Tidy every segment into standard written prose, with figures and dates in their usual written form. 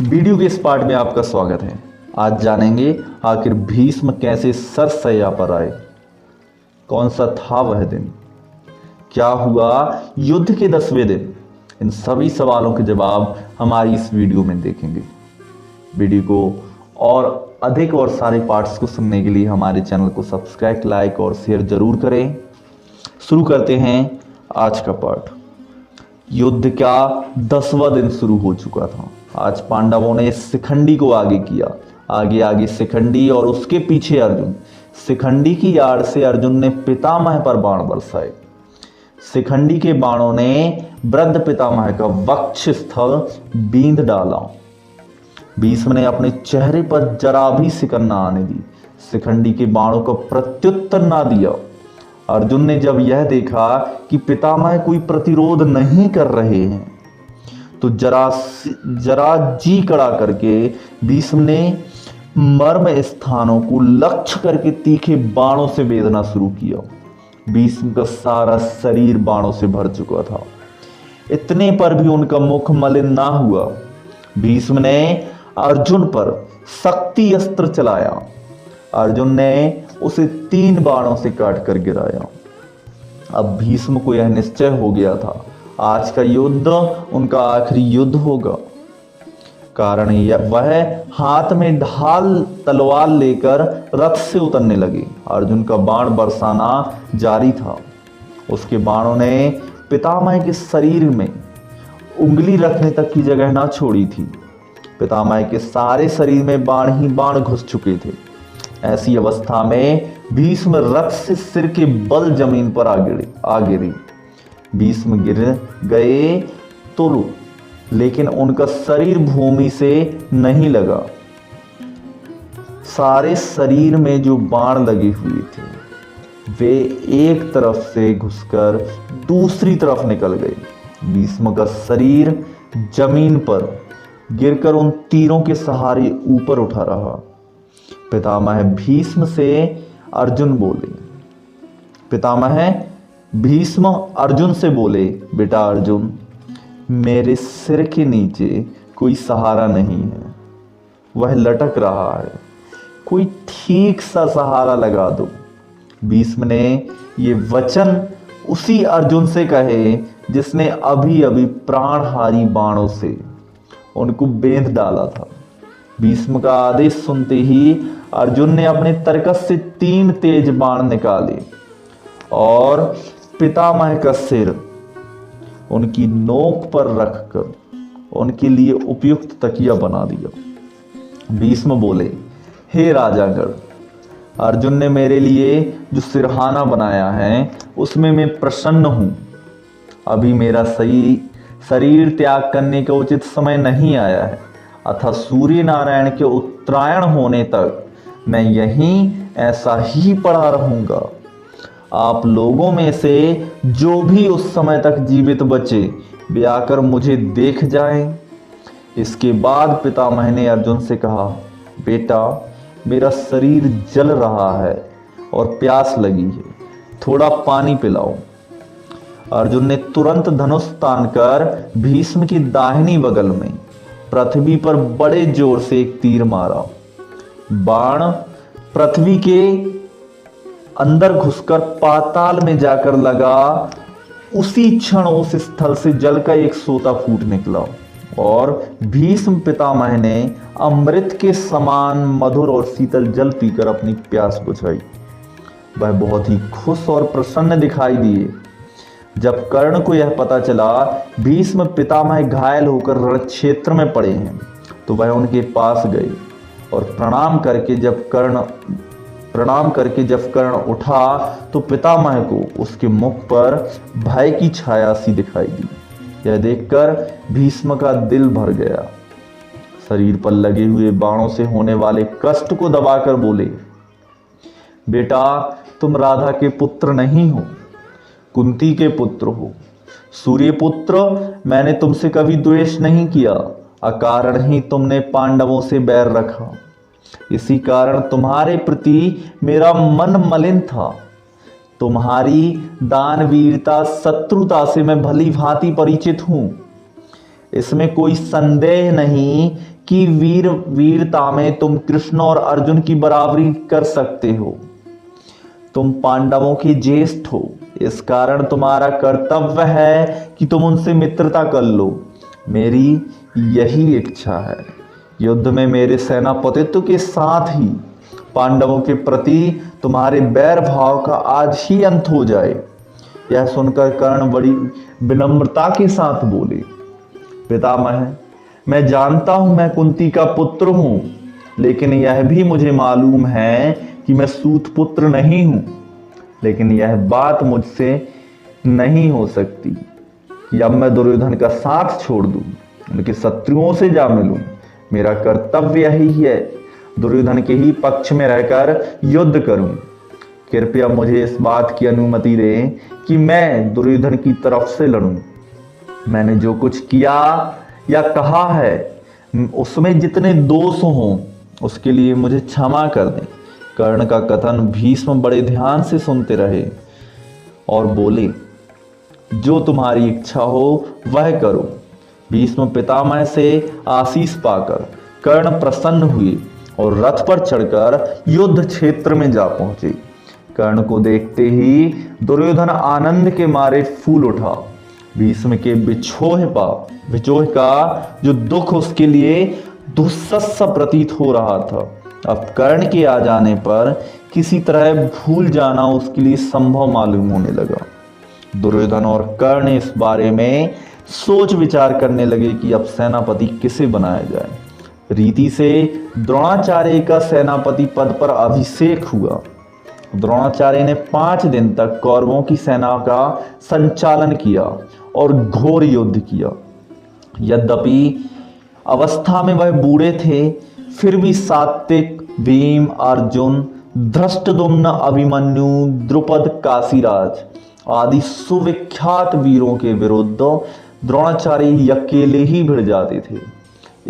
Video के इस part में आपका स्वागत है। आज जानेंगे आखिर भीष्म कैसे सरसैया पर आए, कौन सा था वह दिन, क्या हुआ युद्ध के 10वें दिन। इन सभी सवालों के जवाब हमारी इस वीडियो में देखेंगे। वीडियो को और अधिक और सारे पार्ट्स को सुनने के लिए हमारे चैनल को सब्सक्राइब, लाइक और शेयर जरूर करें। शुरू करते हैं आज का पार्ट। युद्ध का 10वां दिन शुरू हो चुका था। आज पांडवों ने शिखंडी को आगे किया, आगे आगे शिखंडी और उसके पीछे अर्जुन। शिखंडी की आड़ से अर्जुन ने पितामह पर बाण बरसाए। शिखंडी के बाणों ने वृद्ध पितामह का वक्ष स्थल बींध डाला। भीष्म ने अपने चेहरे पर जरा भी सिकन न आने दी। शिखंडी के बाणों को प्रत्युत्तर ना दिया। अर्जुन ने जब यह देखा कि पितामह कोई प्रतिरोध नहीं कर रहे हैं तो जरा जी कड़ा करके भीष्म ने मर्म स्थानों को लक्ष्य करके तीखे बाणों से वेदना शुरू किया। भीष्म का सारा शरीर बाणों से भर चुका था। इतने पर भी उनका मुख मलिन ना हुआ। भीष्म ने अर्जुन पर शक्ति अस्त्र चलाया। अर्जुन ने उसे 3 बाणों से काट कर गिराया। अब भीष्म को यह निश्चय हो गया था, आज का युद्ध उनका आखिरी युद्ध होगा। कारण वह हाथ में ढाल तलवार लेकर रथ से उतरने लगे। अर्जुन का बाण बरसाना जारी था। उसके बाणों ने पितामह के शरीर में उंगली रखने तक की जगह ना छोड़ी थी। पितामह के सारे शरीर में बाण ही बाण घुस चुके थे। ऐसी अवस्था में भीष्म रथ से सिर के बल जमीन पर आ गिरे। भीष्म गिर गए तो लेकिन उनका शरीर भूमि से नहीं लगा। सारे शरीर में जो बाण लगे हुए थे वे एक तरफ से घुसकर दूसरी तरफ निकल गए। भीष्म का शरीर जमीन पर गिरकर उन तीरों के सहारे ऊपर उठा रहा। पितामह भीष्म से अर्जुन बोले, पितामह भीष्म अर्जुन से बोले, बेटा अर्जुन, मेरे सिर के नीचे कोई सहारा नहीं है, वह लटक रहा है, कोई ठीक सा सहारा लगा दो। भीष्म ने ये वचन उसी अर्जुन से कहे जिसने अभी अभी प्राणहारी बाणों से उनको बेंध डाला था। भीष्म का आदेश सुनते ही अर्जुन ने अपने तरकस से 3 तेज बाण निकाले और पितामह का सिर उनकी नोक पर रखकर उनके लिए उपयुक्त तकिया बना दिया। भीष्म बोले, हे राजागण, अर्जुन ने मेरे लिए जो सिरहाना बनाया है उसमें मैं प्रसन्न हूं। अभी मेरा सही शरीर त्याग करने का उचित समय नहीं आया है, अतः सूर्य नारायण के उत्तरायण होने तक मैं यहीं ऐसा ही पड़ा रहूंगा। आप लोगों में से जो भी उस समय तक जीवित बचे वे आकर मुझे देख जाएं। इसके बाद पितामह ने अर्जुन से कहा, बेटा मेरा शरीर जल रहा है और प्यास लगी है, थोड़ा पानी पिलाओ। अर्जुन ने तुरंत धनुष तानकर भीष्म की दाहिनी बगल में पृथ्वी पर बड़े जोर से एक तीर मारा। बाण पृथ्वी के अंदर घुसकर पाताल में जाकर लगा। उसी क्षण उस स्थल से जल का एक सोता फूट निकला और भीष्म पितामह ने अमृत के समान मधुर और शीतल जल पीकर अपनी प्यास बुझाई। वह बहुत ही खुश और प्रसन्न दिखाई दिए। जब कर्ण को यह पता चला भीष्म पितामह घायल होकर रण क्षेत्र में पड़े हैं तो वह उनके पास गए और प्रणाम करके जब कर्ण उठा तो पितामह को उसके मुख पर भय की छाया सी दिखाई दी। यह देखकर भीष्म का दिल भर गया। शरीर पर लगे हुए बाणों से होने वाले कष्ट को दबाकर बोले, बेटा तुम राधा के पुत्र नहीं हो, कुंती के पुत्र हो। सूर्य पुत्र, मैंने तुमसे कभी द्वेष नहीं किया, अकारण ही तुमने पांडवों से बैर रखा। इसी कारण तुम्हारे प्रति मेरा मन मलिन था। तुम्हारी दानवीरता शत्रुता से मैं भली भांति परिचित हूं। इसमें कोई संदेह नहीं कि वीरता में तुम कृष्ण और अर्जुन की बराबरी कर सकते हो। तुम पांडवों के ज्येष्ठ हो, इस कारण तुम्हारा कर्तव्य है कि तुम उनसे मित्रता कर लो। मेरी यही इच्छा है, युद्ध में मेरे सेनापतित्व के साथ ही पांडवों के प्रति तुम्हारे बैर भाव का आज ही अंत हो जाए। यह सुनकर कर्ण बड़ी विनम्रता के साथ बोले, पितामह, मैं जानता हूं मैं कुंती का पुत्र हूं, लेकिन यह भी मुझे मालूम है कि मैं सूत पुत्र नहीं हूं। लेकिन यह बात मुझसे नहीं हो सकती कि अब मैं दुर्योधन का साथ छोड़ दूं, उनके शत्रुओं से जा मिलूं। मेरा कर्तव्य यही है, दुर्योधन के ही पक्ष में रहकर युद्ध करूं। कृपया मुझे इस बात की अनुमति दें कि मैं दुर्योधन की तरफ से लड़ूं। मैंने जो कुछ किया या कहा है उसमें जितने दोष हों उसके लिए मुझे क्षमा कर दें। कर्ण का कथन भीष्म बड़े ध्यान से सुनते रहे और बोले, जो तुम्हारी इच्छा हो वह करो। भीष्म पितामह से आशीष पाकर कर्ण प्रसन्न हुए और रथ पर चढ़कर युद्ध क्षेत्र में जा पहुंचे। कर्ण को देखते ही दुर्योधन आनंद के मारे फूल उठा। भीष्म के विछोह का जो दुख उसके लिए दुस्सह प्रतीत हो रहा था, अब कर्ण के आ जाने पर किसी तरह भूल जाना उसके लिए संभव मालूम होने लगा। दुर्योधन और कर्ण इस बारे में सोच विचार करने लगे कि अब सेनापति किसे बनाया जाए। रीति से द्रोणाचार्य का सेनापति पद पर अभिषेक हुआ। द्रोणाचार्य ने 5 दिन तक कौरवों की सेना का संचालन किया और घोर युद्ध किया। यद्यपि अवस्था में वह बूढ़े थे, फिर भी सात्विक, भीम, अर्जुन, धृष्टद्युम्न, अभिमन्यु, द्रुपद, काशीराज आदि सुविख्यात वीरों के विरुद्ध द्रोणाचार्य अकेले ही भिड़ जाते थे,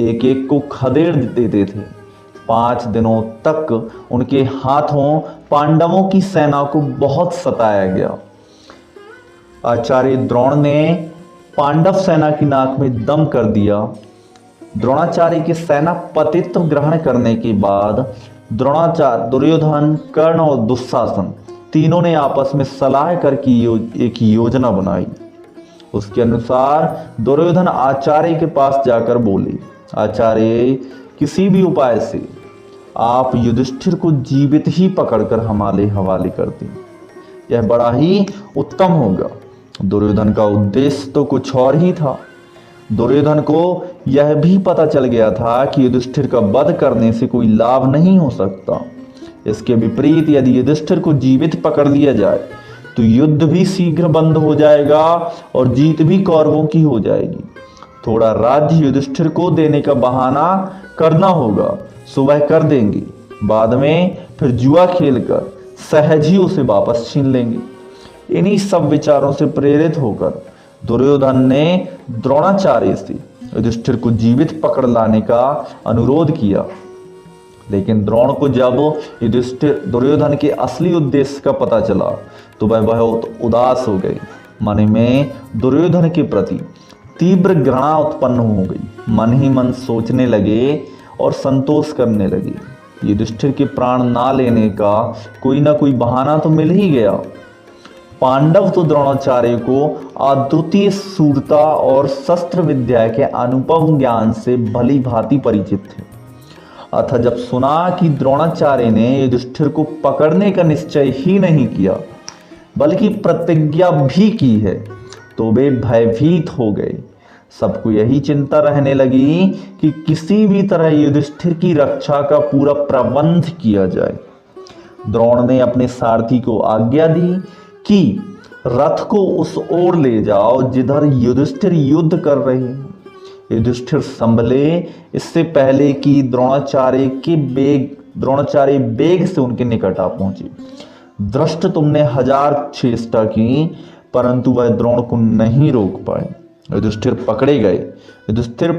एक एक को खदेड़ देते थे। 5 दिनों तक उनके हाथों पांडवों की सेना को बहुत सताया गया। आचार्य द्रोण ने पांडव सेना की नाक में दम कर दिया। द्रोणाचार्य के सेनापतित्व ग्रहण करने के बाद दुर्योधन, कर्ण और दुशासन तीनों ने आपस में सलाह करके एक योजना बनाई। उसके अनुसार दुर्योधन आचार्य के पास जाकर बोले, आचार्य, किसी भी उपाय से आप युधिष्ठिर को जीवित ही पकड़कर हमारे हवाले कर दें, यह बड़ा ही उत्तम होगा। दुर्योधन का उद्देश्य तो कुछ और ही था। दुर्योधन को यह भी पता चल गया था कि युधिष्ठिर का वध करने से कोई लाभ नहीं हो सकता। इसके विपरीत यदि युधिष्ठिर को जीवित पकड़ लिया जाए तो युद्ध भी शीघ्र बंद हो जाएगा और जीत भी कौरवों की हो जाएगी। थोड़ा राज्य युधिष्ठिर को देने का बहाना करना होगा, सुबह कर देंगे, बाद में फिर जुआ खेलकर सहज ही उसे वापस छीन लेंगे। इन्हीं सब विचारों से प्रेरित होकर दुर्योधन ने द्रोणाचार्य से युधिष्ठिर को जीवित पकड़ लाने का अनुरोध किया। लेकिन द्रोण को जब दुर्योधन के असली उद्देश्य का पता चला तो वह बहुत उदास हो गए। मन में दुर्योधन के प्रति तीव्र घृणा उत्पन्न हो गई। मन ही मन सोचने लगे और संतोष करने लगे, युधिष्ठिर के प्राण ना लेने का कोई ना कोई बहाना तो मिल ही गया। पांडव तो द्रोणाचार्य को अद्वितीय शूरता और शस्त्र विद्या के अनुपम ज्ञान से भली भांति परिचित थे। अतः जब सुना कि द्रोणाचार्य ने युधिष्ठिर को पकड़ने का निश्चय ही नहीं किया बल्कि प्रतिज्ञा भी की है, तो वे भयभीत हो गए। सबको यही चिंता रहने लगी कि किसी भी तरह युधिष्ठिर की रक्षा का पूरा प्रबंध किया जाए। द्रोण ने अपने सारथी को आज्ञा दी कि रथ को उस ओर ले जाओ जिधर युधिष्ठिर युद्ध कर रहे हैं। युधिष्ठिर संभले इससे पहले कि द्रोणाचार्य बेग से उनके निकट आ पहुंचे। दृष्ट तुमने 1000 चेष्टा की परंतु वह द्रोण को नहीं रोक पाए। युधिष्ठिर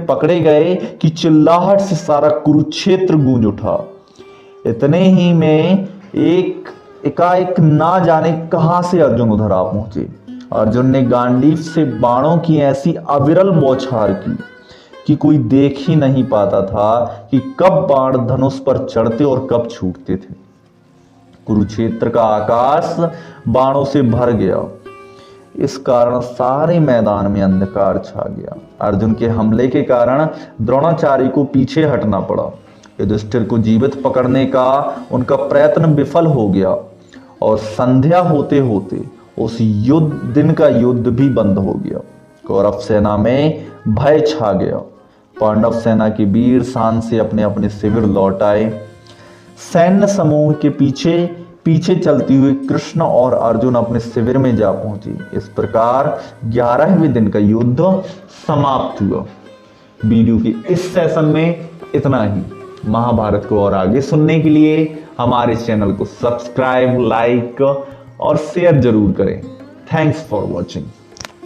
पकड़े गए कि चिल्लाहट से सारा कुरुक्षेत्र गूंज उठा। इतने ही में एकाएक ना जाने कहां से अर्जुन उधर आ पहुंचे। अर्जुन ने गांडीव से बाणों की ऐसी अविरल बौछार की कि कोई देख ही नहीं पाता था कि कब बाण धनुष पर चढ़ते और कब छूटते थे। कुरुक्षेत्र का आकाश बाणों से भर गया। इस कारण सारे मैदान में अंधकार छा गया। अर्जुन के हमले के कारण द्रोणाचार्य को पीछे हटना पड़ा। युधिष्ठिर को जीवित पकड़ने का उनका प्रयत्न विफल हो गया और संध्या होते होते उस दिन का युद्ध भी बंद हो गया। कौरव सेना में भय छा गया। पांडव सेना के वीर शान से अपने अपने शिविर लौट आए। सैन्य समूह के पीछे पीछे चलती हुई कृष्ण और अर्जुन अपने शिविर में जा पहुंचे। इस प्रकार 11वें दिन का युद्ध समाप्त हुआ। वीडियो के इस सेशन में इतना ही। महाभारत को और आगे सुनने के लिए हमारे चैनल को सब्सक्राइब, लाइक और शेयर जरूर करें। Thanks for watching.